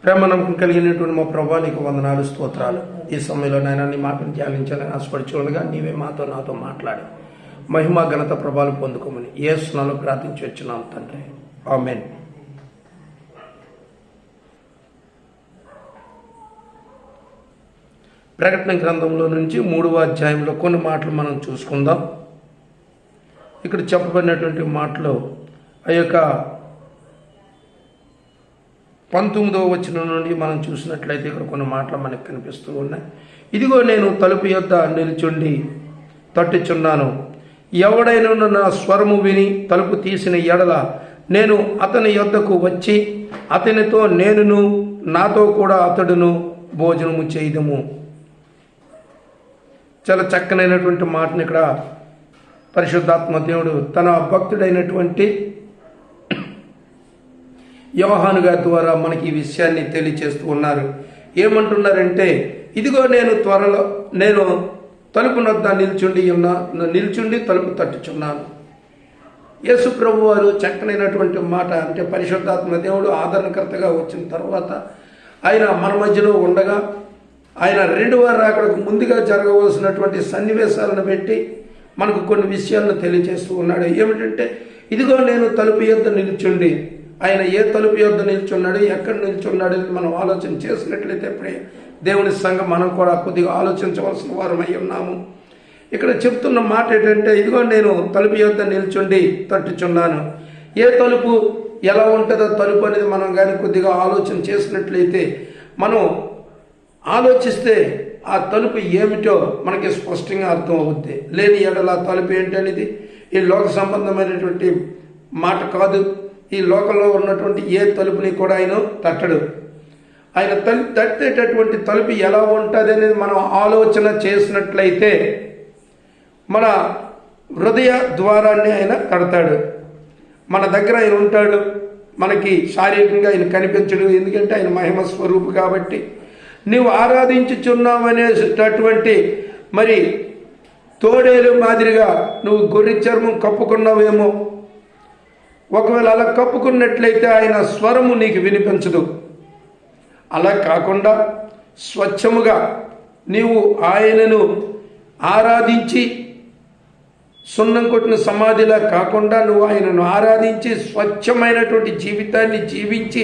ప్రేమ నమ్మకం కలిగినటువంటి మా ప్రభా నీకు వందనాలు స్తోత్రాలు. ఈ సమయంలో నాయన నీ మాటను ధ్యానించాలని ఆశపడుచుండగా నీవే నాతో మాట్లాడి మహిమ ఘనత ప్రభావం పొందుకోమని యేసు నామములో ప్రార్థించి వచ్చున్నాం తండ్రి, ఆమేన్. ప్రకటన గ్రంథంలో నుంచి 3వ అధ్యాయంలో కొన్ని మాటలు మనం చూసుకుందాం. ఇక్కడ చెప్పబడినటువంటి మాటలు ఆ యొక్క 19వ వచనం నుండి మనం చూసినట్లయితే ఇక్కడ కొన్ని మాటలు మనకు కనిపిస్తూ ఉన్నాయి. ఇదిగో నేను తలుపు యొద్ద నిలుచుండి తట్టుచున్నాను. ఎవడైనా నా స్వరము విని తలుపు తీసిన ఎడల నేను అతని యొద్దకు వచ్చి అతనితో నేనును నాతో కూడా అతడును భోజనము చేయదము. చాలా చక్కనైనటువంటి మాటను ఇక్కడ పరిశుద్ధాత్మ దేవుడు తన భక్తుడైనటువంటి యోహాను గారి ద్వారా మనకి ఈ విషయాన్ని తెలియచేస్తూ ఉన్నారు. ఏమంటున్నారంటే, ఇదిగో నేను తలుపు నొద్ద నిల్చుండి తలుపు తట్టుచున్నాను. యేసు ప్రభు వారు చక్కనైనటువంటి మాట, అంటే పరిశుద్ధాత్మ దేవుడు ఆదరణకర్తగా వచ్చిన తర్వాత ఆయన మన మధ్యలో ఉండగా ఆయన 2వ రాకడకు ముందుగా జరగవలసినటువంటి సన్నివేశాలను పెట్టి మనకు కొన్ని విషయాలను తెలియజేస్తూ ఉన్నాడు. ఏమిటంటే, ఇదిగో నేను తలుపు యొద్ద నిల్చుండి, ఆయన ఏ తలుపు యొద్ద నిల్చున్నాడు, ఎక్కడ నిల్చున్నాడు అని మనం ఆలోచన చేసినట్లయితే దేవుని సంఘం మనం కూడా కొద్దిగా ఆలోచించవలసిన వారమై ఉన్నాము. ఇక్కడ చెప్తున్న మాట ఏంటంటే, ఇదిగో నేను తలుపు యొద్ద నిల్చుండి తట్టుచున్నాను. ఏ తలుపు ఎలా ఉంటుందో తలుపు అనేది మనం కానీ కొద్దిగా ఆలోచన చేసినట్లయితే, మనం ఆలోచిస్తే ఆ తలుపు ఏమిటో మనకి స్పష్టంగా అర్థం అవుద్ది. లేని ఎడల తలుపు ఏంటి అనేది ఈ లోక సంబంధమైనటువంటి మాట కాదు. ఈ లోకంలో ఉన్నటువంటి ఏ తలుపుని కూడా ఆయన తట్టడు. ఆయన తట్టేటటువంటి తలుపు ఎలా ఉంటుంది అనేది మనం ఆలోచన చేసినట్లయితే మన హృదయ ద్వారాన్ని ఆయన కడతాడు. మన దగ్గర ఆయన ఉంటాడు. మనకి శారీరకంగా ఆయన కనిపించడు, ఎందుకంటే ఆయన మహిమ స్వరూపు కాబట్టి. నీవు ఆరాధించుచున్నావనేటటువంటి మరి తోడేలు మాదిరిగా నువ్వు గొర్రె చర్మం కప్పుకున్నావేమో. ఒకవేళ అలా కప్పుకున్నట్లయితే ఆయన స్వరము నీకు వినిపించదు. అలా కాకుండా స్వచ్ఛముగా నీవు ఆయనను ఆరాధించి, సున్నం కొట్టిన సమాధిలా కాకుండా నువ్వు ఆయనను ఆరాధించి స్వచ్ఛమైనటువంటి జీవితాన్ని జీవించి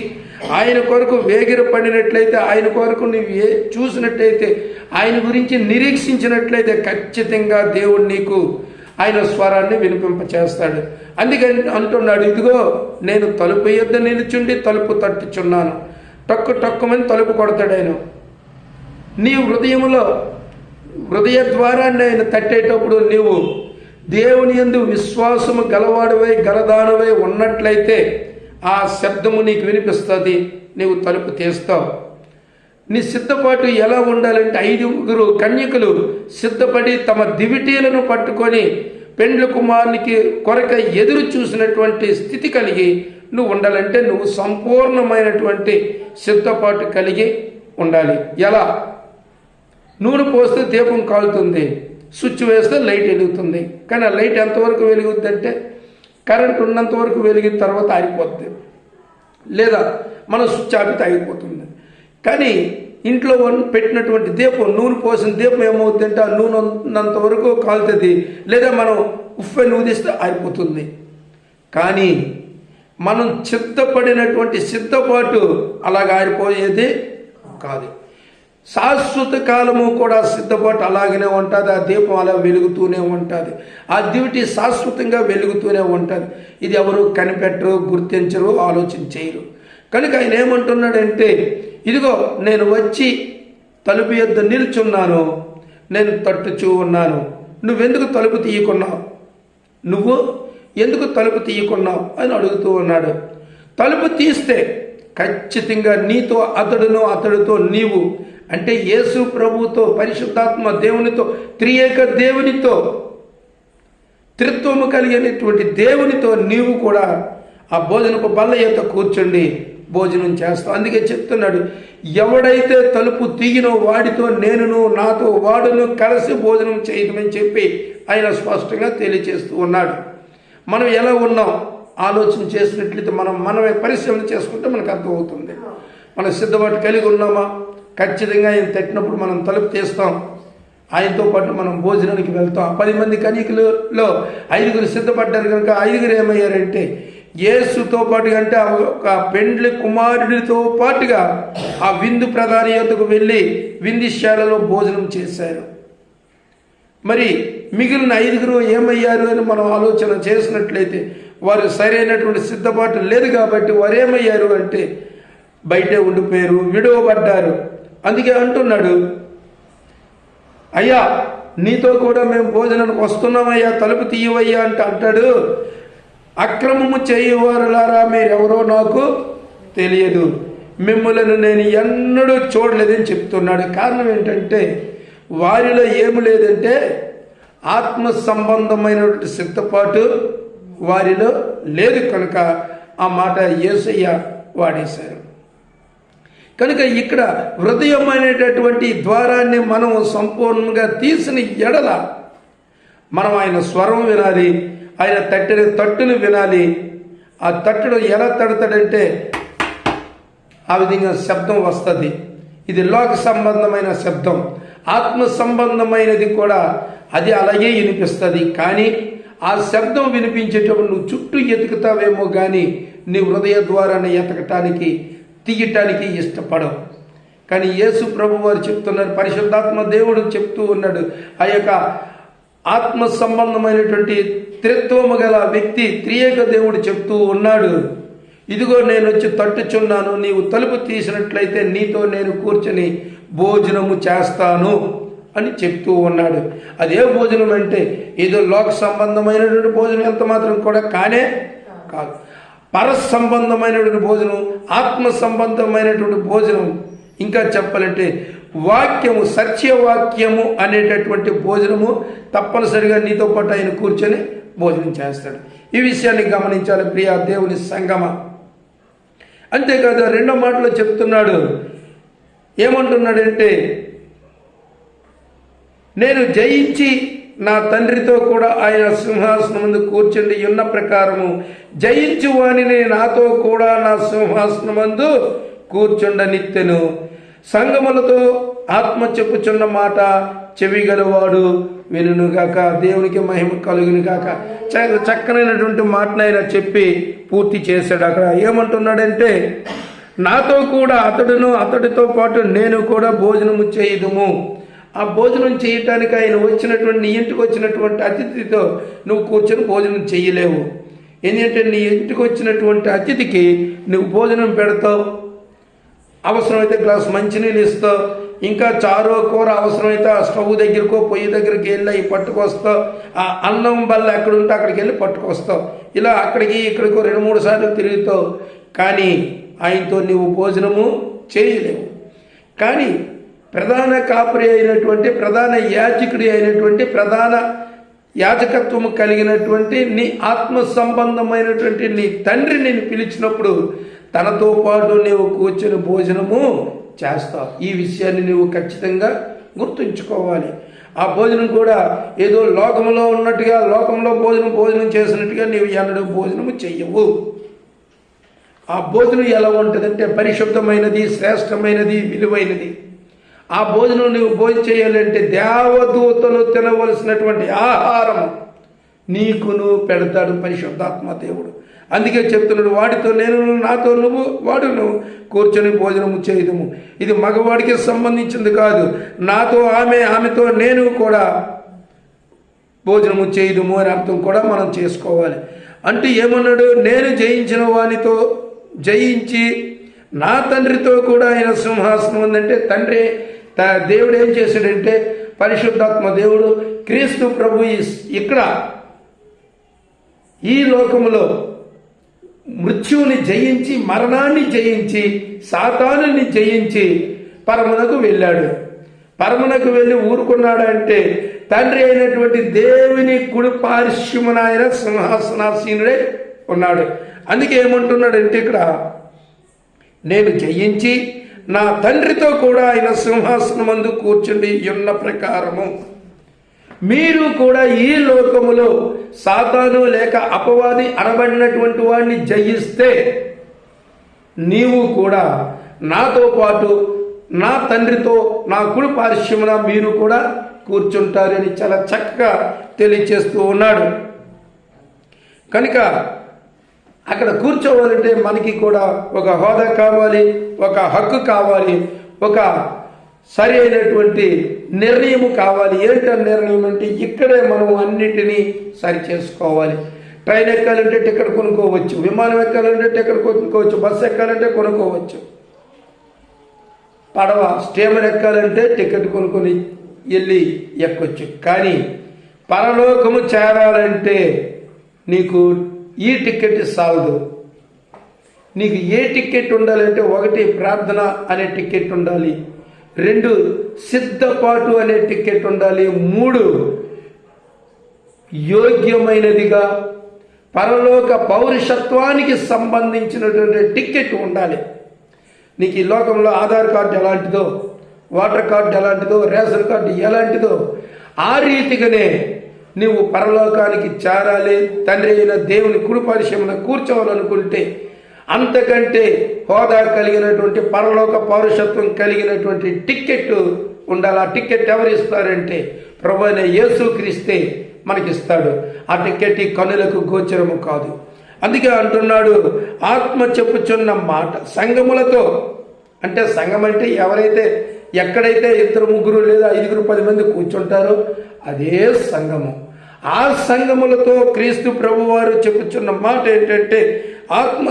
ఆయన కొరకు వేగిరపడినట్లయితే, ఆయన కొరకు నువ్వు చూసినట్లయితే, ఆయన గురించి నిరీక్షించినట్లయితే ఖచ్చితంగా దేవుడు నీకు ఆయన స్వరాన్ని వినిపింపచేస్తాడు. అందుకని అంటున్నాడు, ఇదిగో నేను తలుపు యొద్ద నిలుచుండి తలుపు తట్టుచున్నాను. టక్కుమని తలుపు కొడతాడు ఆయన. నీ హృదయ ద్వారాన్ని ఆయన తట్టేటప్పుడు నీవు దేవుని యందు విశ్వాసము గలదానవై ఉన్నట్లయితే ఆ శబ్దము నీకు వినిపిస్తుంది. నీవు తలుపు తీస్తావు. నీ సిద్ధపాటు ఎలా ఉండాలంటే, 5 కన్యకలు సిద్ధపడి తమ దివిటీలను పట్టుకొని పెండ్లి కుమారునికి కొరక ఎదురు చూసినటువంటి స్థితి కలిగి నువ్వు ఉండాలంటే నువ్వు సంపూర్ణమైనటువంటి సిద్ధపాటు కలిగి ఉండాలి. ఎలా? నూనె పోస్తే దీపం కాలుతుంది, స్విచ్ వేస్తే లైట్ వెలుగుతుంది. కానీ ఆ లైట్ ఎంతవరకు వెలుగుద్ది అంటే కరెంట్ ఉన్నంత వరకు వెలిగిన తర్వాత ఆగిపోతుంది, లేదా మనం స్విచ్ ఆపితే ఆగిపోతుంది. కానీ ఇంట్లో పెట్టినటువంటి దీపం, నూనె పోసిన దీపం ఏమవుతుందంటే ఆ నూనె ఉన్నంత వరకు కాలుతుంది, లేదా మనం ఉఫ్ఫని ఊదిస్తే ఆగిపోతుంది. కానీ మనం సిద్ధపడినటువంటి సిద్ధపాటు అలాగ ఆరిపోయేది కాదు. శాశ్వత కాలము కూడా సిద్ధపాటు అలాగనే ఉంటుంది. ఆ దీపం అలా వెలుగుతూనే ఉంటుంది. ఆ దివిటి శాశ్వతంగా వెలుగుతూనే ఉంటుంది. ఇది ఎవరు కనిపెట్టరు, గుర్తించరు, ఆలోచన చేయరు. కనుక ఆయన ఏమంటున్నాడంటే, ఇదిగో నేను వచ్చి తలుపు యొద్ద నిల్చున్నాను, నేను తట్టుచూ ఉన్నాను. నువ్వెందుకు తలుపు తీయకున్నావు అని అడుగుతూ ఉన్నాడు. తలుపు తీస్తే ఖచ్చితంగా నీతో అతడితో నీవు, అంటే యేసు ప్రభువుతో, పరిశుద్ధాత్మ దేవునితో, త్రియేక దేవునితో, త్రిత్వము కలిగినటువంటి దేవునితో నీవు కూడా ఆ భోజనపు బల్ల యొద్ద కూర్చోండి భోజనం చేస్తావు. అందుకే చెప్తున్నాడు, ఎవడైతే తలుపు తీగినో వాడితో నేనును నాతో వాడును కలిసి భోజనం చేయమని చెప్పి ఆయన స్పష్టంగా తెలియజేస్తూ ఉన్నాడు. మనం ఎలా ఉన్నాం ఆలోచన చేసినట్లయితే మనమే పరిశీలన చేసుకుంటే మనకు అర్థమవుతుంది. మనం సిద్ధపాటు కలిగి ఉన్నామా? ఖచ్చితంగా ఆయన తట్టినప్పుడు మనం తలుపు తీస్తాం, ఆయనతో పాటు మనం భోజనానికి వెళ్తాం. 10 మంది కన్యకలలో 5 సిద్ధపడ్డారు కనుక 5 ఏమయ్యారంటే యేసుతో పాటుగా, అంటే ఒక పెండ్లి కుమారుడితో పాటుగా ఆ విందు ప్రధాని యొద్దకు వెళ్ళి విందుశాలలో భోజనం చేశారు. మరి మిగిలిన 5 ఏమయ్యారు అని మనం ఆలోచన చేసినట్లయితే వారు సరైనటువంటి సిద్ధపాటు లేదు కాబట్టి వారు ఏమయ్యారు అంటే బయటే ఉండిపోయారు, విడవబడ్డారు. అందుకే అంటున్నాడు, అయ్యా నీతో కూడా మేము భోజనానికి వస్తున్నామయ్యా, తలుపు తీయవయ్యా అంటే అంటాడు, అక్రమము చేయవారులారా మీరెవరో నాకు తెలియదు, మిమ్మల్ని నేను ఎన్నడూ చూడలేదని చెప్తున్నాడు. కారణం ఏంటంటే వారిలో ఏమి లేదంటే ఆత్మ సంబంధమైనటువంటి సిద్ధపాటు వారిలో లేదు కనుక ఆ మాట యేసయ్య వాడేశారు. కనుక ఇక్కడ హృదయం అనేటటువంటి ద్వారాన్ని మనం సంపూర్ణంగా తీసిన ఎడల మనం ఆయన స్వరం వినాలి, ఆయన తట్టును వినాలి. ఆ తట్టును ఎలా తడతాడంటే ఆ విధంగా శబ్దం వస్తుంది. ఇది లోక సంబంధమైన శబ్దం. ఆత్మ సంబంధమైనది కూడా అది అలాగే వినిపిస్తుంది. కానీ ఆ శబ్దం వినిపించేటప్పుడు నువ్వు చుట్టూ ఎతుకుతావేమో కానీ నీ హృదయ ద్వారాన్ని ఎతకటానికి తీయటానికి ఇష్టపడవు. కానీ యేసు ప్రభు వారు చెప్తున్నారు, పరిశుద్ధాత్మ దేవుడు చెప్తూ ఉన్నాడు, ఆ యొక్క ఆత్మ సంబంధమైనటువంటి త్రిత్వము గల వ్యక్తి త్రియేక దేవుడు చెప్తూ ఉన్నాడు, ఇదిగో నేను వచ్చి తట్టుచున్నాను, నీవు తలుపు తీసినట్లయితే నీతో నేను కూర్చొని భోజనము చేస్తాను అని చెప్తూ ఉన్నాడు. అదే భోజనం అంటే ఏదో లోక సంబంధమైనటువంటి భోజనం ఎంత మాత్రం కూడా కానే కాదు. పర సంబంధమైనటువంటి భోజనం, ఆత్మ సంబంధమైనటువంటి భోజనం. ఇంకా చెప్పాలంటే వాక్యము, సత్యవాక్యము అనేటటువంటి భోజనము తప్పనిసరిగా నీతో పాటు ఆయన కూర్చొని భోజనం చేస్తాడు. ఈ విషయాన్ని గమనించాలి ప్రియా దేవుని సంగమ. అంతేకాదు రెండో మాటలో చెప్తున్నాడు, ఏమంటున్నాడంటే నేను జయించి నా తండ్రితో కూడా ఆయన సింహాసనం ముందు కూర్చుండి ఉన్న ప్రకారము జయించు వానిని నాతో కూడా నా సింహాసనం ముందు కూర్చుండనిత్తెను. సంగములతో ఆత్మ చెప్పుచున్న మాట చెవిగలవాడు వినుగాక. దేవునికి మహిమ కలుగును గాక. చక్కనైనటువంటి మాటను ఆయన చెప్పి పూర్తి చేశాడు. అక్కడ ఏమంటున్నాడంటే నాతో కూడా అతడును అతడితో పాటు నేను కూడా భోజనము చేయుదుము. ఆ భోజనం చేయటానికి ఆయన వచ్చినటువంటి, నీ ఇంటికి వచ్చినటువంటి అతిథితో నువ్వు కూర్చొని భోజనం చేయలేవు. ఎందుకంటే నీ ఇంటికి వచ్చినటువంటి అతిథికి నువ్వు భోజనం పెడతావు, అవసరమైతే గ్లాస్ మంచినీళ్ళు ఇస్తావు, ఇంకా చారో కూర అవసరమైతే ఆ స్టవ్ దగ్గరకో పొయ్యి దగ్గరికి వెళ్ళి అవి పట్టుకొస్తావు, ఆ అన్నం బల్ల ఎక్కడ ఉంటే అక్కడికి వెళ్ళి పట్టుకొస్తావు. ఇలా అక్కడికి ఇక్కడికో 2-3 సార్లు తిరుగుతావు. కానీ ఆయనతో నీవు భోజనము చేయలేవు. కానీ ప్రధాన కాపరి అయినటువంటి, ప్రధాన యాజకుడి అయినటువంటి, ప్రధాన యాజకత్వము కలిగినటువంటి నీ ఆత్మ సంబంధమైనటువంటి నీ తండ్రి నేను పిలిచినప్పుడు తనతో పాటు నీవు కూర్చొని భోజనము చేస్తావు. ఈ విషయాన్ని నువ్వు ఖచ్చితంగా గుర్తుంచుకోవాలి. ఆ భోజనం కూడా ఏదో లోకంలో ఉన్నట్టుగా, లోకంలో భోజనం చేసినట్టుగా నీవు ఎన్నడూ భోజనము చెయ్యవు. ఆ భోజనం ఎలా ఉంటుందంటే పరిశుద్ధమైనది, శ్రేష్టమైనది, విలువైనది. ఆ భోజనం నువ్వు భోజనం చేయాలంటే దేవదూతలు తినవలసినటువంటి ఆహారం నీకును పెడతాడు పరిశుద్ధాత్మ దేవుడు. అందుకే చెప్తున్నాడు, వాడితో నేను, నాతో నువ్వు, వాడును కూర్చొని భోజనము చేయదము. ఇది మగవాడికి సంబంధించింది కాదు. నాతో ఆమె, ఆమెతో నేను కూడా భోజనము చేయదము అని అర్థం కూడా మనం చేసుకోవాలి. అంటే ఏమన్నాడు, నేను జయించిన వానితో జయించి నా తండ్రితో కూడా ఆయన సింహాసనం ఉందంటే తండ్రి దేవుడు ఏం చేశాడంటే, పరిశుద్ధాత్మ దేవుడు క్రీస్తు ప్రభు ఇక్కడ ఈ లోకములో మృత్యువుని జయించి, మరణాన్ని జయించి, సాతానుని జయించి పరమునకు వెళ్ళాడు. పరమునకు వెళ్ళి ఊరుకున్నాడంటే తండ్రి అయినటువంటి దేవుని కుడి పార్శ్వమున ఆయన సింహాసనాసీనుడై ఉన్నాడు. అందుకే ఏమంటున్నాడంటే ఇక్కడ, నేను జయించి నా తండ్రితో కూడా ఆయన సింహాసనమందు కూర్చుండి ఉన్న ప్రకారము మీరు కూడా ఈ లోకములో సాతాను లేక అపవాది అనబడినటువంటి వాడిని జయిస్తే నీవు కూడా నాతో పాటు నా తండ్రితో నా కుడి పార్శ్వమున మీరు కూడా కూర్చుంటారని చాలా చక్కగా తెలియచేస్తూ ఉన్నాడు. కనుక అక్కడ కూర్చోవాలంటే మనకి కూడా ఒక హోదా కావాలి, ఒక హక్కు కావాలి, ఒక సరి అయినటువంటి నిర్ణయం కావాలి. ఏంటో నిర్ణయం అంటే ఇక్కడే మనం అన్నిటినీ సరి చేసుకోవాలి. ట్రైన్ ఎక్కాలంటే టికెట్ కొనుక్కోవచ్చు, విమానం ఎక్కాలంటే టికెట్ కొనుక్కోవచ్చు, బస్సు ఎక్కాలంటే కొనుక్కోవచ్చు, పడవ స్టీమర్ ఎక్కాలంటే టికెట్ కొనుక్కొని వెళ్ళి ఎక్కొచ్చు. కానీ పరలోకము చేరాలంటే నీకు ఈ టికెట్ సాలదు. నీకు ఏ టికెట్ ఉండాలంటే 1 ప్రార్థన అనే టికెట్ ఉండాలి, 2 సిద్ధపాటు అనే టికెట్ ఉండాలి, 3 యోగ్యమైనదిగా పరలోక పౌరుషత్వానికి సంబంధించినటువంటి టికెట్ ఉండాలి. నీకు ఈ లోకంలో ఆధార్ కార్డు ఎలాంటిదో, ఓటర్ కార్డు ఎలాంటిదో, రేషన్ కార్డు ఎలాంటిదో ఆ రీతిగానే నువ్వు పరలోకానికి చేరాలి. తండ్రి అయిన దేవుని కుడిపార్శ్వమున కూర్చోవాలనుకుంటే అంతకంటే హోదా కలిగినటువంటి పరలోక పౌరుషత్వం కలిగినటువంటి టికెట్ ఉండాలి. ఆ టికెట్ ఎవరు ఇస్తారంటే ప్రభువైన యేసుక్రీస్తే మనకిస్తాడు. ఆ టికెట్ ఈ కన్నులకు గోచరము కాదు. అందుకే అంటున్నాడు, ఆత్మ చెప్పుచున్న మాట సంఘములతో. అంటే సంఘం అంటే ఎవరైతే ఎక్కడైతే 2 3 లేదా 5 10 మంది కూర్చుంటారో అదే సంఘము. ఆ సంఘములతో క్రీస్తు ప్రభువారు చెప్పుచున్న మాట ఏంటంటే ఆత్మ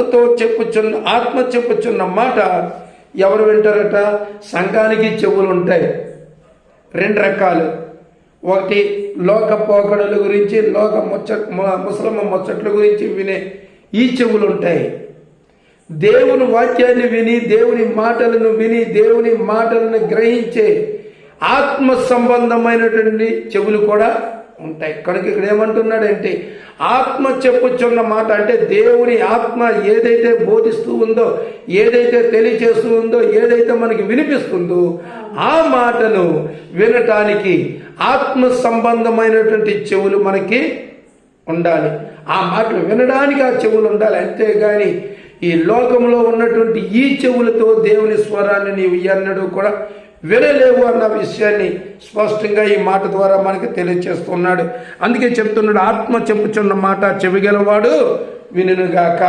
చెప్పుచున్న మాట ఎవరు వింటారట? సంఘానికి చెవులు ఉంటాయి. 2 రకాలు. ఒకటి లోక పోకడల గురించి, లోక ముసలమ్మ ముచ్చట్ల గురించి వినే ఈ చెవులు ఉంటాయి. దేవుని వాక్యాన్ని విని, దేవుని మాటలను విని, దేవుని మాటలను గ్రహించే ఆత్మ సంబంధమైనటువంటి చెవులు కూడా ఉంటాయి. కనుక ఇక్కడ ఏమంటున్నాడంటే ఆత్మ చెప్పుచున్న మాట అంటే దేవుని ఆత్మ ఏదైతే బోధిస్తూ ఉందో, ఏదైతే తెలియచేస్తూ ఉందో, ఏదైతే మనకి వినిపిస్తుందో ఆ మాటను వినటానికి ఆత్మ సంబంధమైనటువంటి చెవులు మనకి ఉండాలి. ఆ మాటలు వినడానికి ఆ చెవులు ఉండాలి. అంతేగాని ఈ లోకంలో ఉన్నటువంటి ఈ చెవులతో దేవుని స్వరాన్ని నీవు ఎన్నడూ కూడా వినలేవు అన్న విషయాన్ని స్పష్టంగా ఈ మాట ద్వారా మనకి తెలియచేస్తున్నాడు. అందుకే చెప్తున్నాడు, ఆత్మ చెప్పుచున్న మాట చెవిగలవాడు వినుగాక.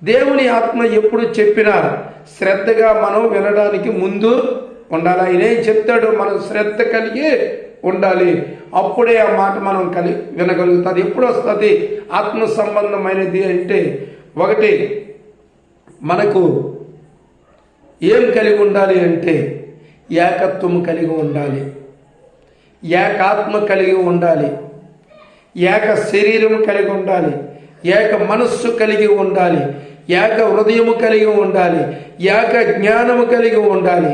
దేవుని ఆత్మ ఎప్పుడు చెప్పినా శ్రద్ధగా మనం వినడానికి ముందు ఉండాలి. ఆయన ఏం చెప్తాడో మనం శ్రద్ధ కలిగి ఉండాలి. అప్పుడే ఆ మాట మనం వినగలుగుతుంది. ఎప్పుడు వస్తుంది ఆత్మ సంబంధమైనది అంటే? ఒకటి, మనకు ఏం కలిగి ఉండాలి అంటే ఏకత్వం కలిగి ఉండాలి, ఏకాత్మ కలిగి ఉండాలి, ఏక శరీరం కలిగి ఉండాలి, ఏక మనస్సు కలిగి ఉండాలి, ఏక హృదయము కలిగి ఉండాలి, ఏక జ్ఞానము కలిగి ఉండాలి.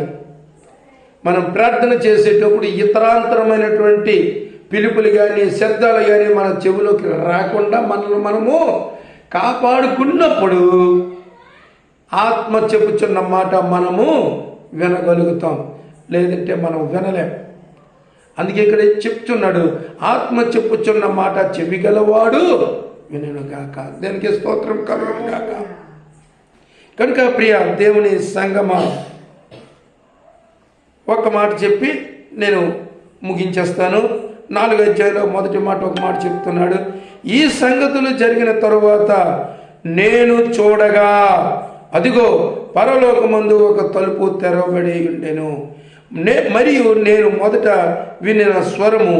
మనం ప్రార్థన చేసేటప్పుడు ఇతరాంతరమైనటువంటి పిలుపులు కానీ శబ్దాలు కానీ మన చెవులోకి రాకుండా మనల్ని మనము కాపాడుకున్నప్పుడు ఆత్మ చెప్పుచున్న మాట మనము వినగలుగుతాం, లేదంటే మనం వినలేం. అందుకే ఇక్కడ చెప్తున్నాడు, ఆత్మ చెప్పుచున్న మాట చెవిగలవాడు వినుగాక. దేనికి స్తోత్రం కలుగుగాక. కనుక ప్రియ దేవుని సంగమా, ఒక మాట చెప్పి నేను ముగించేస్తాను. 4వ అధ్యాయంలో మొదటి మాట ఒక మాట చెప్తున్నాడు, ఈ సంగతులు జరిగిన తరువాత నేను చూడగా అదిగో పరలోకమందు ఒక తలుపు తెరవబడి ఉండెను. మరియు నేను మొదట వినిన స్వరము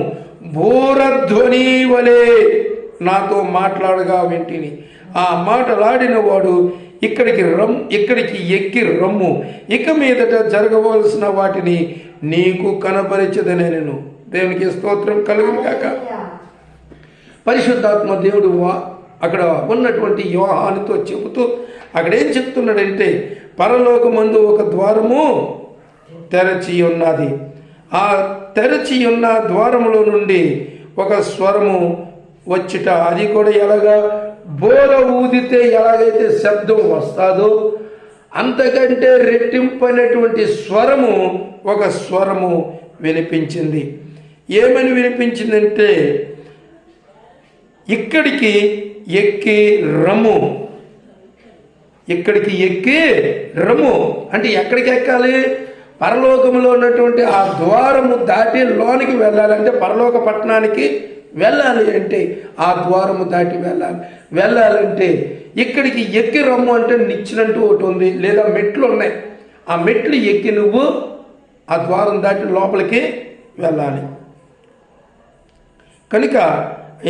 బూరధ్వని వలె నాతో మాట్లాడగా వింటిని. ఆ మాటలాడిన వాడు ఇక్కడికి ఎక్కి రమ్ము, ఇక మీదట జరగవలసిన వాటిని నీకు కనపరిచదనే నేను. దేవునికి స్తోత్రం కలుగుగాక. పరిశుద్ధాత్మ దేవుడు అక్కడ ఉన్నటువంటి యోహానుతో చెబుతూ అక్కడ ఏం చెప్తున్నాడంటే, పరలోకమందు ఒక ద్వారము తెరచి ఉన్నది. ఆ తెరచి ఉన్న ద్వారములో నుండి ఒక స్వరము వచ్చుట, అది కూడా ఎలాగా, బోర ఊదితే ఎలాగైతే శబ్దం వస్తాదో అంతకంటే రెట్టింపైనటువంటి స్వరము, ఒక స్వరము వినిపించింది. ఏమని వినిపించిందంటే, ఇక్కడికి ఎక్కి రమ్ము, ఇక్కడికి ఎక్కి రమ్ము అంటే ఎక్కడికి ఎక్కాలి? పరలోకములో ఉన్నటువంటి ఆ ద్వారము దాటి లోనికి వెళ్ళాలంటే, పరలోక పట్టణానికి వెళ్ళాలి అంటే ఆ ద్వారము దాటి వెళ్ళాలంటే ఇక్కడికి ఎక్కి రమ్ము అంటే నిచ్చినట్టు ఒకటి ఉంది, లేదా మెట్లు ఉన్నాయి. ఆ మెట్లు ఎక్కి నువ్వు ఆ ద్వారం దాటి లోపలికి వెళ్ళాలి. కనుక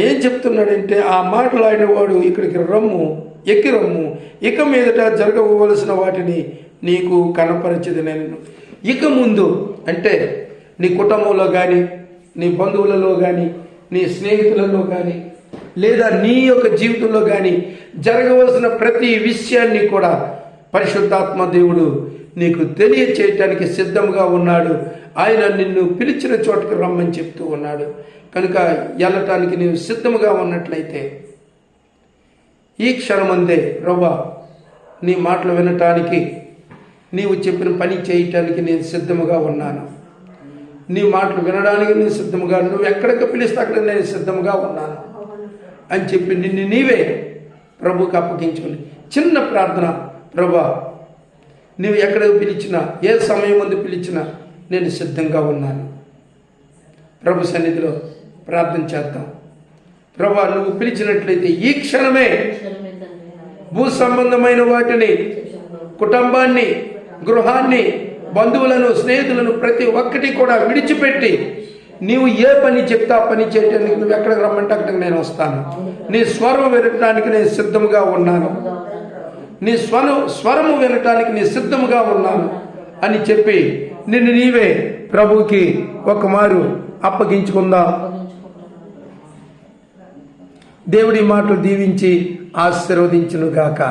ఏం చెప్తున్నాడంటే, ఆ మాటలాడిన వాడు ఇక్కడికి రమ్ము, ఎక్కి రమ్ము, ఇక మీదట జరగవలసిన వాటిని నీకు కనపరిచేది నేను. ఇక ముందు అంటే నీ కుటుంబంలో కానీ, నీ బంధువులలో కానీ, నీ స్నేహితులలో కానీ, లేదా నీ యొక్క జీవితంలో కానీ జరగవలసిన ప్రతి విషయాన్ని కూడా పరిశుద్ధాత్మ దేవుడు నీకు తెలియచేయటానికి సిద్ధంగా ఉన్నాడు. ఆయన నిన్ను పిలిచిన చోటుకు రమ్మని చెప్తూ ఉన్నాడు. కనుక వెళ్ళటానికి నీవు సిద్ధంగా ఉన్నట్లయితే ఈ క్షణమందే ప్రభువా నీ మాటలు వినటానికి, నీవు చెప్పిన పని చేయటానికి నేను సిద్ధముగా ఉన్నాను, నీ మాటలు వినడానికి నేను సిద్ధముగా, నువ్వు ఎక్కడికి పిలిస్తే అక్కడ నేను సిద్ధముగా ఉన్నాను అని చెప్పి నిన్ను నీవే ప్రభుకి అప్పగించుకుని చిన్న ప్రార్థన, ప్రభువా నువ్వు ఎక్కడికి పిలిచినా, ఏ సమయం ముందు పిలిచినా నేను సిద్ధంగా ఉన్నాను. ప్రభు సన్నిధిలో ప్రార్థన చేద్దాం. ప్రభువా నువ్వు పిలిచినట్లయితే ఈ క్షణమే భూ సంబంధమైన వాటిని, కుటుంబాన్ని, గృహాన్ని, బంధువులను, స్నేహితులను ప్రతి ఒక్కటి కూడా విడిచిపెట్టి నీవు ఏ పని చెప్తా పని చేయడానికి, నువ్వు ఎక్కడికి రమ్మంటే అక్కడికి నేను వస్తాను. నీ స్వరం వినటానికి నేను సిద్ధముగా ఉన్నాను, నీ స్వరము వినటానికి నేను సిద్ధముగా ఉన్నాను అని చెప్పి నిన్ను నీవే ప్రభువుకి ఒక మారు అప్పగించుకుందాం. దేవుడి మాటలు దీవించి ఆశీర్వదించును గాక.